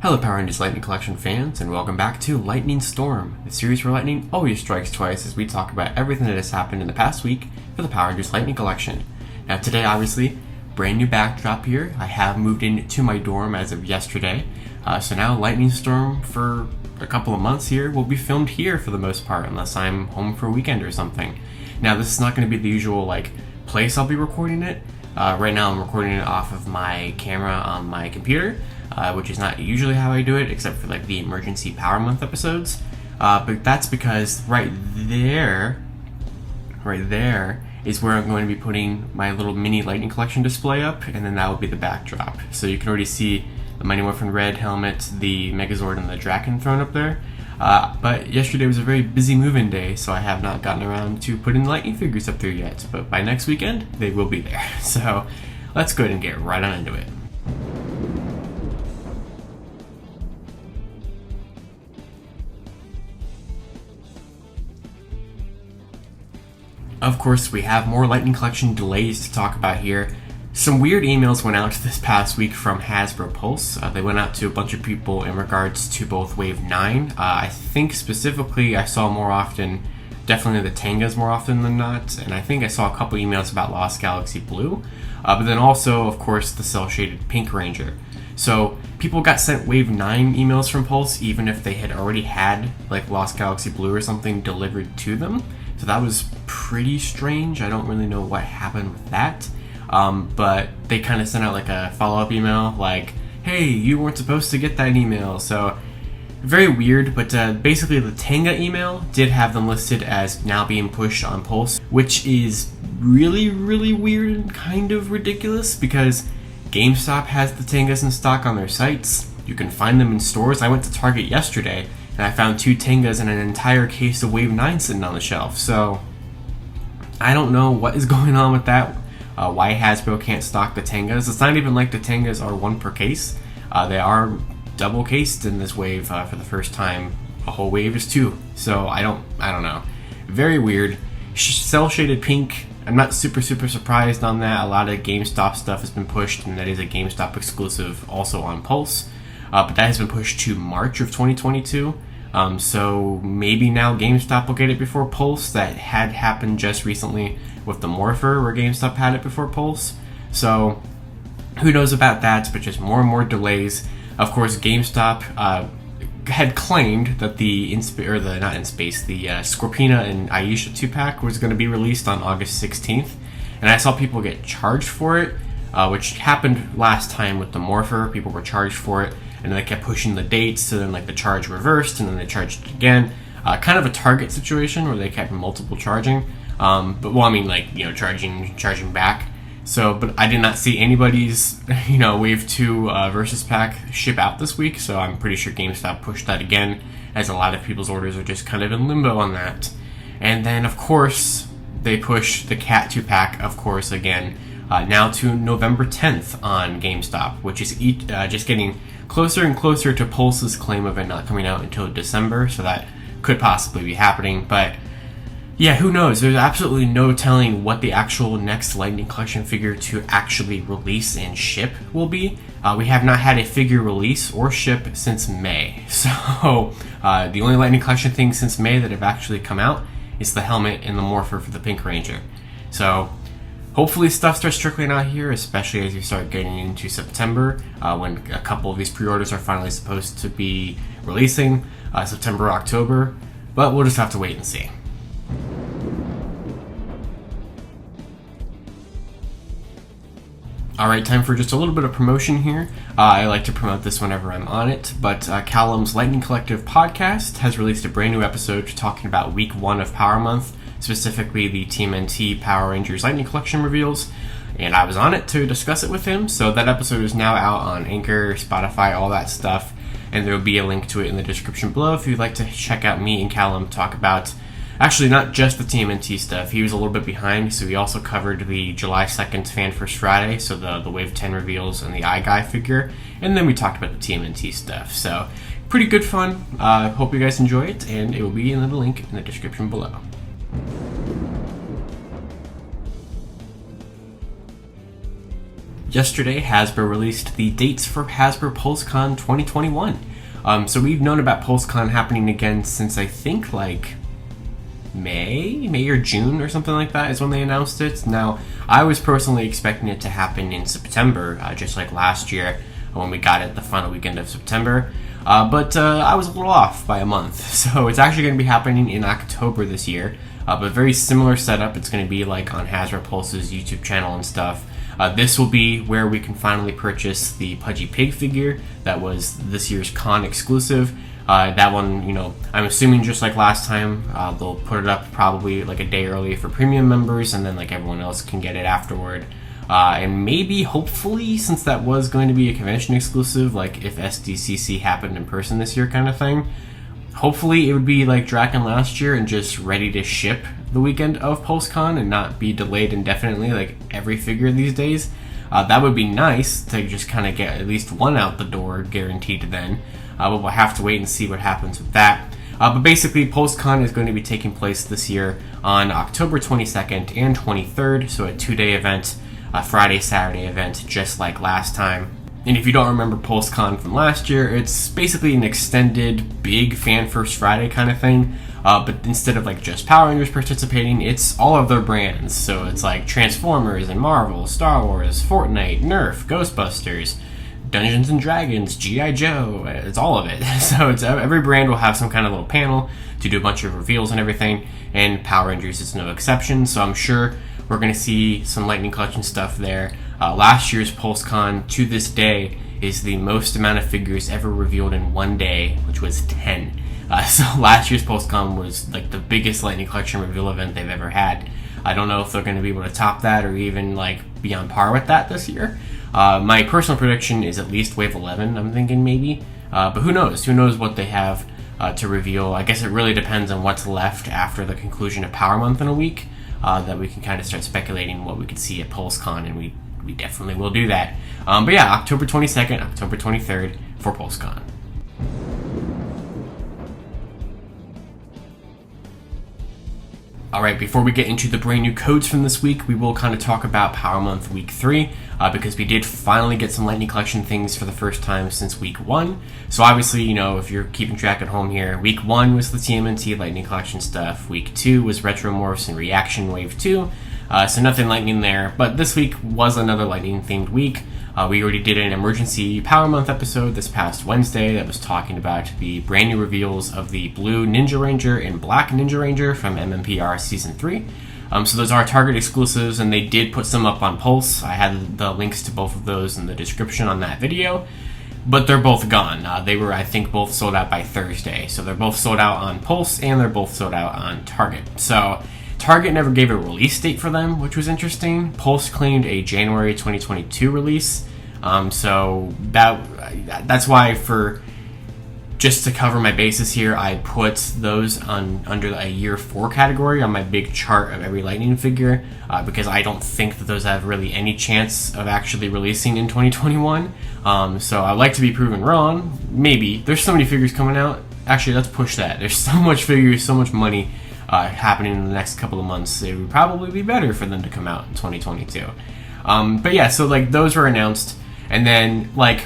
Hello Power Rangers Lightning Collection fans, and welcome back to Lightning Storm, the series where lightning always strikes twice as we talk about everything that has happened in the past week for the Power Rangers Lightning Collection. Now today, obviously, brand new backdrop here. I have moved into my dorm as of yesterday, so now Lightning Storm for a couple of months here will be filmed here for the most part, unless I'm home for a weekend or something. Now this is not going to be the usual place I'll be recording it. Right now I'm recording it off of my camera on my computer, which is not usually how I do it, except for the emergency Power Month episodes. But that's because right there is where I'm going to be putting my little mini Lightning Collection display up, and then that will be the backdrop. So you can already see the Mighty Morphin Red helmet, the Megazord, and the Draken throne up there. But yesterday was a very busy move-in day, so I have not gotten around to putting the Lightning figures up there yet. But by next weekend, they will be there. So let's go ahead and get right on into it. Of course, we have more Lightning Collection delays to talk about here. Some weird emails went out this past week from Hasbro Pulse. They went out to a bunch of people in regards to both Wave 9. I think specifically I saw more often, definitely the Tangas more often than not, and I think I saw a couple emails about Lost Galaxy Blue, but then also, of course, the cel-shaded Pink Ranger. So people got sent Wave 9 emails from Pulse even if they had already had Lost Galaxy Blue or something delivered to them. So that was pretty strange. I don't really know what happened with that. But they kind of sent out a follow-up email hey, you weren't supposed to get that email. So very weird, but basically the Tanga email did have them listed as now being pushed on Pulse, which is really, really weird and kind of ridiculous because GameStop has the Tangas in stock on their sites. You can find them in stores. I went to Target yesterday and I found 2 Tangas and an entire case of Wave 9 sitting on the shelf. So I don't know what is going on with that. Why Hasbro can't stock the Tangas. It's not even like the Tangas are 1 per case. They are double cased in this wave for the first time. A whole wave is 2. So I don't know. Very weird. Cell shaded pink. I'm not super surprised on that. A lot of GameStop stuff has been pushed, and that is a GameStop exclusive also on Pulse. But that has been pushed to March of 2022. So maybe now GameStop will get it before Pulse. That had happened just recently with the Morpher, where GameStop had it before Pulse. So who knows about that, but just more and more delays. Of course, GameStop had claimed that the Scorpina and Aisha 2-pack was going to be released on August 16th. And I saw people get charged for it, which happened last time with the Morpher. People were charged for it, and then they kept pushing the dates, so then the charge reversed, and then they charged it again. Kind of a Target situation where they kept multiple charging. Charging back. So, but I did not see anybody's, Wave 2 Versus Pack ship out this week, so I'm pretty sure GameStop pushed that again, as a lot of people's orders are just kind of in limbo on that. And then, of course, they push the Cat 2-pack, of course, again, now to November 10th on GameStop, which is just getting closer and closer to Pulse's claim of it not coming out until December, so that could possibly be happening, but yeah, who knows? There's absolutely no telling what the actual next Lightning Collection figure to actually release and ship will be. We have not had a figure release or ship since May, so the only Lightning Collection thing since May that have actually come out is the helmet and the Morpher for the Pink Ranger. So hopefully stuff starts trickling out here, especially as you start getting into September, when a couple of these pre-orders are finally supposed to be releasing, September, October, but we'll just have to wait and see. Alright, time for just a little bit of promotion here. I like to promote this whenever I'm on it, but Callum's Lightning Collective podcast has released a brand new episode talking about week 1 of Power Month, specifically the TMNT Power Rangers Lightning Collection reveals, and I was on it to discuss it with him, so that episode is now out on Anchor, Spotify, all that stuff, and there will be a link to it in the description below if you'd like to check out me and Callum talk about, actually not just the TMNT stuff. He was a little bit behind, so we also covered the July 2nd Fan First Friday, so the Wave 10 reveals and the iGuy figure, and then we talked about the TMNT stuff, so pretty good fun. Hope you guys enjoy it, and it will be in the link in the description below. Yesterday, Hasbro released the dates for Hasbro PulseCon 2021. So we've known about PulseCon happening again since I think like May or June or something like that is when they announced it. Now, I was personally expecting it to happen in September, just like last year when we got it the final weekend of September. But I was a little off by a month, so it's actually going to be happening in October this year. But very similar setup. It's going to be like on Hasbro Pulse's YouTube channel and stuff. This will be where we can finally purchase the Pudgy Pig figure that was this year's con exclusive. That one, you know, I'm assuming just like last time, they'll put it up probably like a day early for premium members, and then like everyone else can get it afterward. And maybe, hopefully, since that was going to be a convention exclusive, like if SDCC happened in person this year kind of thing, hopefully it would be like Draken last year and just ready to ship the weekend of PulseCon and not be delayed indefinitely like every figure these days. That would be nice to just kind of get at least one out the door guaranteed then. But we'll have to wait and see what happens with that. But basically, PulseCon is going to be taking place this year on October 22nd and 23rd, so a 2-day event, a Friday-Saturday event, just like last time. And if you don't remember PulseCon from last year, it's basically an extended, big Fan First Friday kind of thing. But instead of like just Power Rangers participating, it's all of their brands. So it's like Transformers and Marvel, Star Wars, Fortnite, Nerf, Ghostbusters, Dungeons and Dragons, G.I. Joe, it's all of it. So it's every brand will have some kind of little panel to do a bunch of reveals and everything, and Power Rangers is no exception. So I'm sure we're going to see some Lightning Collection stuff there. Last year's PulseCon, to this day, is the most amount of figures ever revealed in one day, which was 10. So last year's PulseCon was like the biggest Lightning Collection reveal event they've ever had. I don't know if they're going to be able to top that or even like be on par with that this year. My personal prediction is at least Wave 11, I'm thinking maybe. But who knows? Who knows what they have to reveal? I guess it really depends on what's left after the conclusion of Power Month in a week, that we can kind of start speculating what we could see at PulseCon, and we definitely will do that. But yeah, October 22nd, October 23rd for PulseCon. Alright, before we get into the brand new codes from this week, we will kind of talk about Power Month Week 3, because we did finally get some Lightning Collection things for the first time since Week 1. So obviously, you know, if you're keeping track at home here, Week 1 was the TMNT Lightning Collection stuff, Week 2 was Retro Morphs and Reaction Wave 2, so nothing Lightning there, but this week was another Lightning themed week. We already did an emergency Power Month episode this past Wednesday that was talking about the brand new reveals of the Blue Ninja Ranger and Black Ninja Ranger from MMPR Season 3. So those are Target exclusives, and they did put some up on Pulse. I had the links to both of those in the description on that video, but they're both gone. They were, I think, both sold out by Thursday. So they're both sold out on Pulse, and they're both sold out on Target. So Target never gave a release date for them, which was interesting. Pulse claimed a January 2022 release. So that's why, for just to cover my bases here, I put those under a year 4 category on my big chart of every Lightning figure, because I don't think that those have really any chance of actually releasing in 2021. So I'd like to be proven wrong. Maybe. There's so many figures coming out. Actually, let's push that. There's so much figures, so much money happening in the next couple of months. It would probably be better for them to come out in 2022. But yeah, so like those were announced, and then like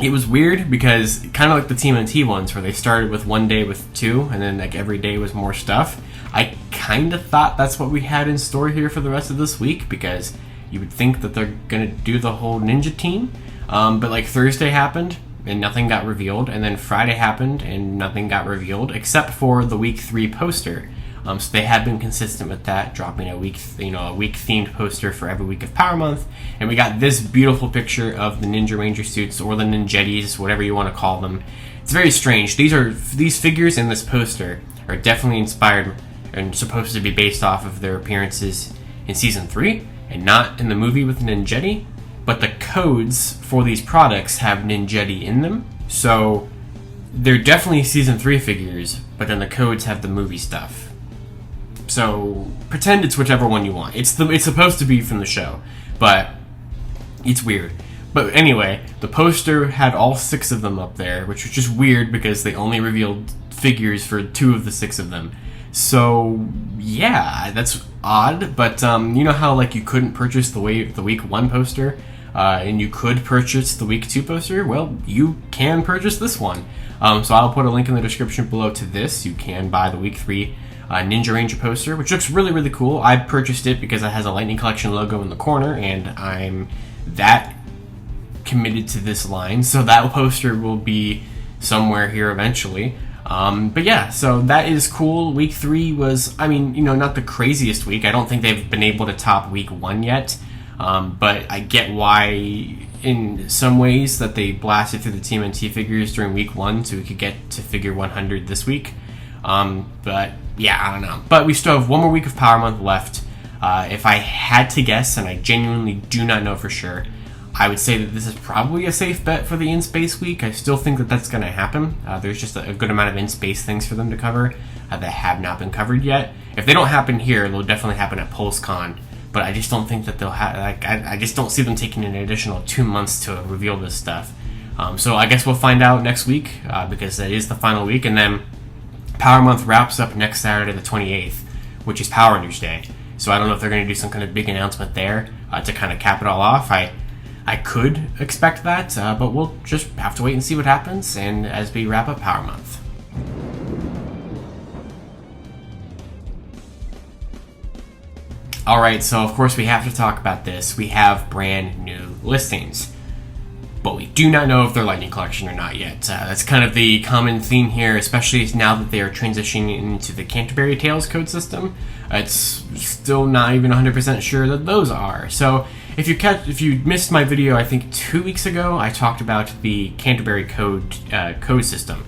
it was weird because kind of like the TMNT ones where they started with one day with 2, and then like every day was more stuff. I kind of thought that's what we had in store here for the rest of this week, because you would think that they're gonna do the whole ninja team. But like Thursday happened and nothing got revealed, and then Friday happened and nothing got revealed except for the Week 3 poster. So they have been consistent with that, dropping a week themed poster for every week of Power Month, and we got this beautiful picture of the Ninja Ranger suits, or the Ninjettis, whatever you want to call them. It's very strange. These figures in this poster are definitely inspired and supposed to be based off of their appearances in Season 3, and not in the movie with Ninjetti. But the codes for these products have Ninjetti in them, so they're definitely Season 3 figures, but then the codes have the movie stuff. So pretend it's whichever one you want. It's supposed to be from the show, but it's weird. But anyway, the poster had all 6 of them up there, which was just weird because they only revealed figures for 2 of the 6 of them. So yeah, that's odd. But you know how like you couldn't purchase the Week 1 poster and you could purchase the week 2 poster, well, you can purchase this one. So I'll put a link in the description below to this. You can buy the week 3 Ninja Ranger poster, which looks really, really cool. I purchased it because it has a Lightning Collection logo in the corner, and I'm that committed to this line, so that poster will be somewhere here eventually. But yeah, so that is cool. Week 3 was, I mean, you know, not the craziest week. I don't think they've been able to top week 1 yet, but I get why in some ways that they blasted through the TMNT figures during week 1 so we could get to figure 100 this week. But yeah, I don't know. But we still have one more week of Power Month left. If I had to guess, and I genuinely do not know for sure, I would say that this is probably a safe bet for the in-space week. I still think that that's going to happen. There's just a good amount of in-space things for them to cover that have not been covered yet. If they don't happen here, they'll definitely happen at PulseCon. But I just don't think that they'll have. Like, I just don't see them taking an additional 2 months to reveal this stuff. So I guess we'll find out next week because that is the final week, and then Power Month wraps up next Saturday, the 28th, which is Power Rangers Day. So I don't know if they're going to do some kind of big announcement there to kind of cap it all off. I could expect that, but we'll just have to wait and see what happens, and as we wrap up Power Month. Alright, so of course we have to talk about this. We have brand new listings, but we do not know if they're Lightning Collection or not yet. That's kind of the common theme here, especially now that they are transitioning into the Cantebury Code system. It's still not even 100% sure that those are. So if you missed my video, I think 2 weeks ago, I talked about the Cantebury Code system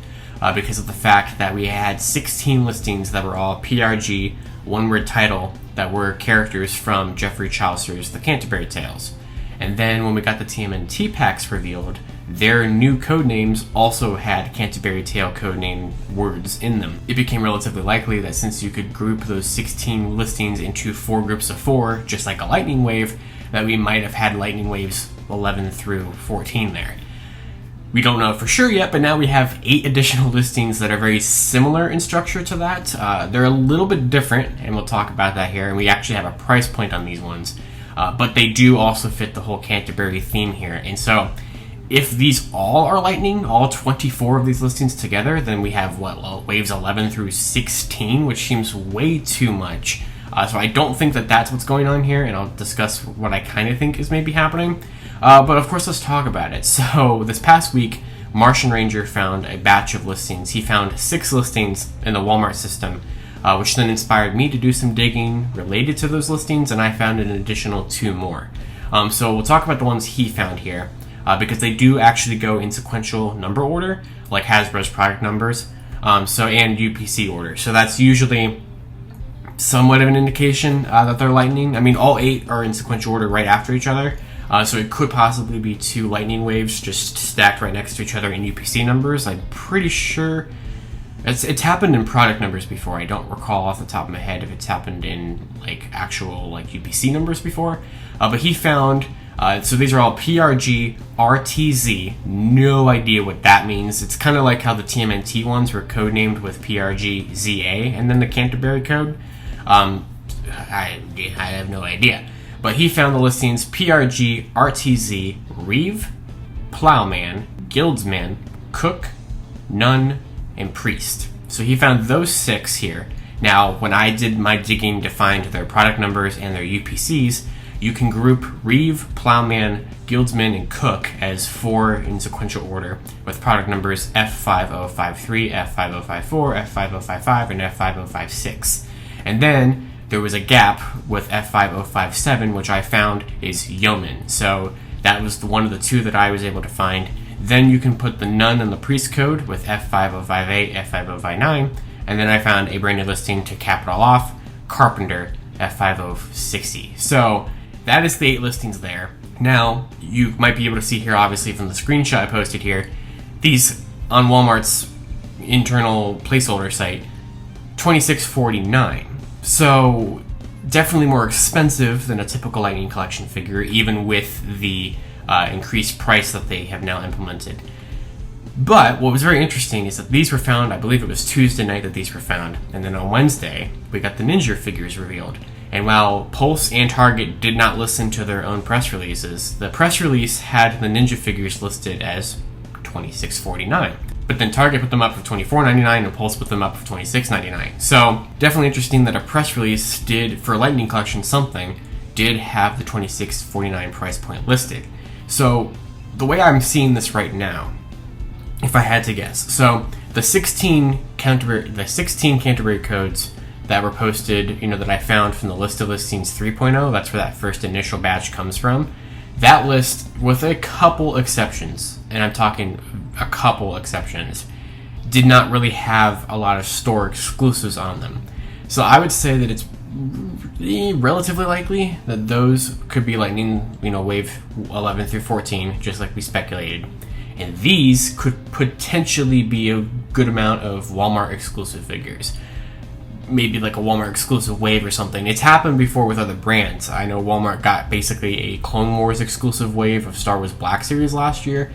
because of the fact that we had 16 listings that were all PRG, one-word title, that were characters from Geoffrey Chaucer's The Canterbury Tales. And then when we got the TMNT packs revealed, their new code names also had Canterbury Tale codename words in them. It became relatively likely that since you could group those 16 listings into 4 groups of 4, just like a lightning wave, that we might have had lightning waves 11 through 14 there. We don't know for sure yet, but now we have 8 additional listings that are very similar in structure to that. They're a little bit different, and we'll talk about that here, and we actually have a price point on these ones. But they do also fit the whole Canterbury theme here. And so if these all are lightning, all 24 of these listings together, then we have waves 11 through 16, which seems way too much. So I don't think that that's what's going on here, and I'll discuss what I kind of think is maybe happening. But of course, let's talk about it. So this past week, Martian Ranger found a batch of listings. He found 6 listings in the Walmart system, which then inspired me to do some digging related to those listings, and I found an additional 2 more. So we'll talk about the ones he found here, because they do actually go in sequential number order, like Hasbro's product numbers, and UPC order. So that's usually somewhat of an indication that they're lightning. I mean, all 8 are in sequential order right after each other, so it could possibly be 2 lightning waves just stacked right next to each other in UPC numbers. I'm pretty sure it's happened in product numbers before. I don't recall off the top of my head if it's happened in like actual like UPC numbers before, but he found so these are all PRG RTZ. No idea what that means. It's kind of like how the TMNT ones were codenamed with PRG ZA and then the Canterbury Code. I have no idea. But he found the listings PRG, RTZ, Reeve, Plowman, Guildsman, Cook, Nun, and Priest. So he found those 6 here. Now, when I did my digging to find their product numbers and their UPCs, you can group Reeve, Plowman, Guildsman, and Cook as 4 in sequential order with product numbers F5053, F5054, F5055, and F5056. And then there was a gap with F5057, which I found is Yeoman. So that was one of the 2 that I was able to find. Then you can put the Nun and the Priest code with F5058, F5059, and then I found a brand new listing to cap it all off, Carpenter, F5060. So that is the 8 listings there. Now, you might be able to see here, obviously, from the screenshot I posted here, these on Walmart's internal placeholder site, $26.49. So definitely more expensive than a typical Lightning Collection figure, even with the increased price that they have now implemented. But what was very interesting is that these were found, I believe it was Tuesday night that these were found, and then on Wednesday we got the Ninja figures revealed. And while Pulse and Target did not listen to their own press releases, the press release had the Ninja figures listed as $26.49. But then Target put them up for $24.99 and Pulse put them up for $26.99. So definitely interesting that a press release did, for Lightning Collection something, did have the $26.49 price point listed. So the way I'm seeing this right now, if I had to guess, so the 16 Cantebury Codes that were posted, that I found from the list of listings 3.0, that's where that first initial batch comes from. That list, with a couple exceptions, and I'm talking a couple exceptions, did not really have a lot of store exclusives on them. So I would say that it's relatively likely that those could be Lightning, Wave 11 through 14, just like we speculated. And these could potentially be a good amount of Walmart exclusive figures. Maybe like a Walmart exclusive wave or something. It's happened before with other brands. I know Walmart got basically a Clone Wars exclusive wave of Star Wars Black Series last year.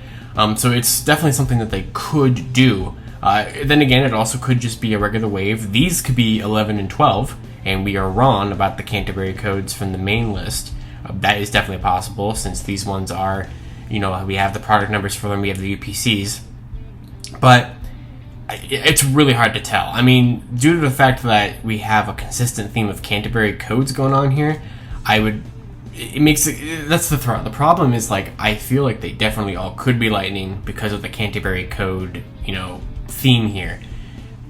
So it's definitely something that they could do. Then again, it also could just be a regular wave. These could be 11 and 12, and we are wrong about the Cantebury Codes from the main list. That is definitely possible, since these ones are, we have the product numbers for them, we have the UPCs. But it's really hard to tell. I mean, due to the fact that we have a consistent theme of Cantebury Codes going on here, that's the threat. The problem is, I feel like they definitely all could be Lightning because of the Cantebury Code, theme here.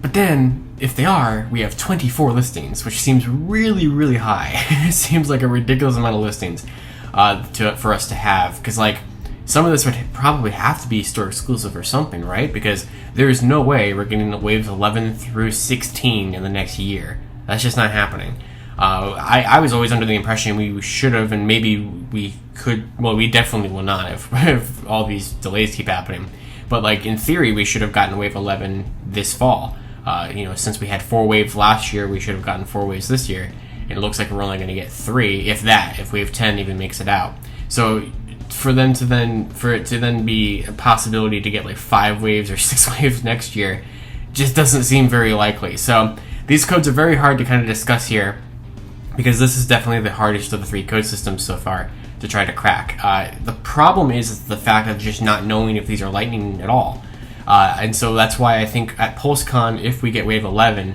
But then, if they are, we have 24 listings, which seems really, really high. It seems like a ridiculous amount of listings for us to have, because, some of this would probably have to be store exclusive or something, right? Because there's no way we're getting the waves 11 through 16 in the next year. That's just not happening. I was always under the impression we should have, and maybe we could, well, we definitely will not if all these delays keep happening. But, in theory, we should have gotten wave 11 this fall. Since we had 4 waves last year, we should have gotten 4 waves this year. And it looks like we're only going to get 3, if wave 10 even makes it out. So for it to then be a possibility to get 5 waves or 6 waves next year just doesn't seem very likely. So these codes are very hard to kind of discuss here, because this is definitely the hardest of the 3 code systems so far to try to crack. The problem is the fact of just not knowing if these are Lightning at all. And so that's why I think at PulseCon, if we get wave 11,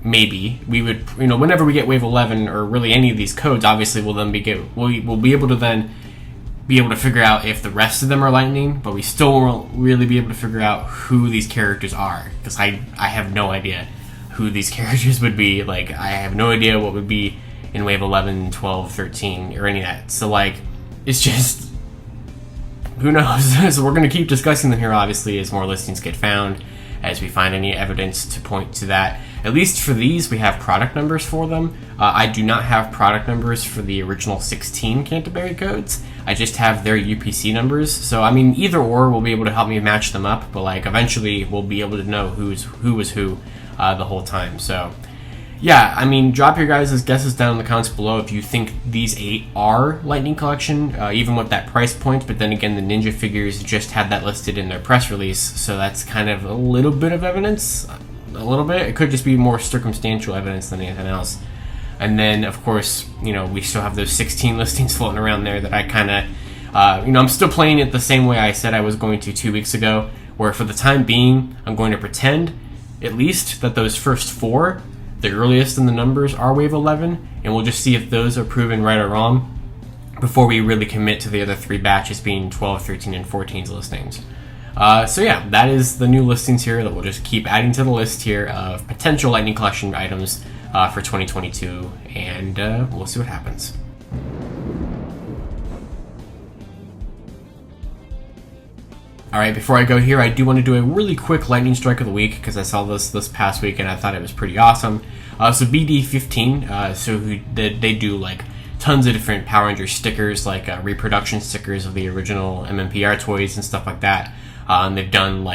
maybe we would, whenever we get wave 11 or really any of these codes, obviously we'll be able to then be able to figure out if the rest of them are Lightning, but we still won't really be able to figure out who these characters are, because I have no idea who these characters would be. I have no idea what would be in wave 11, 12, 13, or any of that. So, it's just, who knows? So we're going to keep discussing them here, obviously, as more listings get found, as we find any evidence to point to that. At least for these, we have product numbers for them. I do not have product numbers for the original 16 Cantebury Codes. I just have their UPC numbers. So, either or will be able to help me match them up, but, eventually we'll be able to know who was who the whole time. So, yeah, drop your guys' guesses down in the comments below if you think these 8 are Lightning Collection, even with that price point. But then again, the Ninja figures just had that listed in their press release, so that's kind of a little bit of evidence. A little bit. It could just be more circumstantial evidence than anything else. And then, of course, we still have those 16 listings floating around there that I kind of, I'm still playing it the same way I said I was going to 2 weeks ago, where for the time being, I'm going to pretend, at least, that those first 4, the earliest in the numbers, are wave 11, and we'll just see if those are proven right or wrong before we really commit to the other 3 batches being 12, 13, and 14's listings. So yeah, that is the new listings here that we'll just keep adding to the list here of potential Lightning Collection items for 2022, and we'll see what happens. Alright, before I go here, I do want to do a really quick Lightning Strike of the Week, because I saw this past week and I thought it was pretty awesome. So BD15, they do tons of different Power Rangers stickers, reproduction stickers of the original MMPR toys and stuff like that. They've done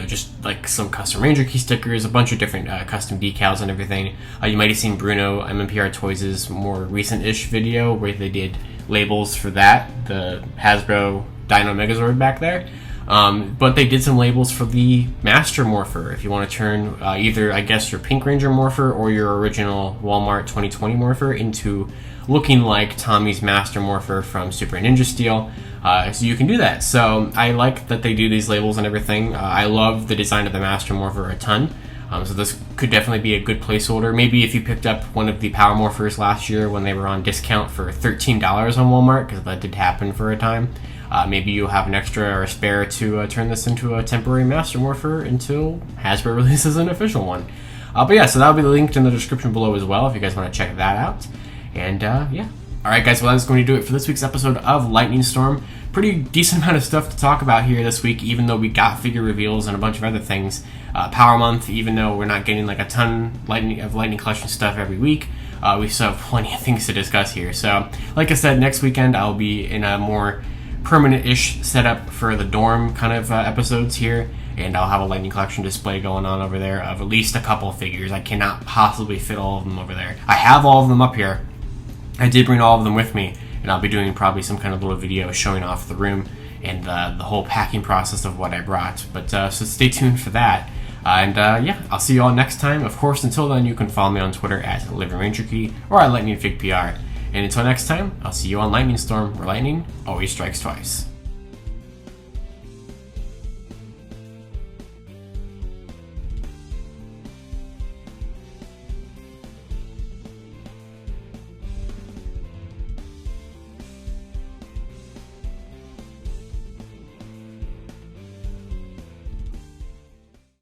just some custom Ranger Key stickers, a bunch of different custom decals and everything. You might have seen Bruno MMPR Toys' more recent-ish video where they did labels for that, the Hasbro Dino Megazord back there. But they did some labels for the Master Morpher. If you want to turn either, I guess, your Pink Ranger Morpher or your original Walmart 2020 Morpher into looking like Tommy's Master Morpher from Super Ninja Steel, so you can do that. So I like that they do these labels and everything. I love the design of the Master Morpher a ton. So this could definitely be a good placeholder. Maybe if you picked up one of the Power Morphers last year when they were on discount for $13 on Walmart, because that did happen for a time, maybe you'll have an extra or a spare to turn this into a temporary Master Morpher until Hasbro releases an official one. But yeah, so that'll be linked in the description below as well if you guys want to check that out. And yeah. Alright guys, well that's going to do it for this week's episode of Lightning Storm. Pretty decent amount of stuff to talk about here this week, even though we got figure reveals and a bunch of other things. Power Month, even though we're not getting like a ton of Lightning Collection stuff every week, we still have plenty of things to discuss here. So, like I said, next weekend I'll be in a more permanent-ish setup for the dorm kind of episodes here, and I'll have a Lightning Collection display going on over there of at least a couple of figures. I cannot possibly fit all of them over there. I have all of them up here. I did bring all of them with me, and I'll be doing probably some kind of little video showing off the room and the whole packing process of what I brought. But so stay tuned for that. Yeah, I'll see you all next time. Of course, until then, you can follow me on Twitter at LivingRangerKey or at LightningFigPR. And until next time, I'll see you on Lightning Storm, where lightning always strikes twice.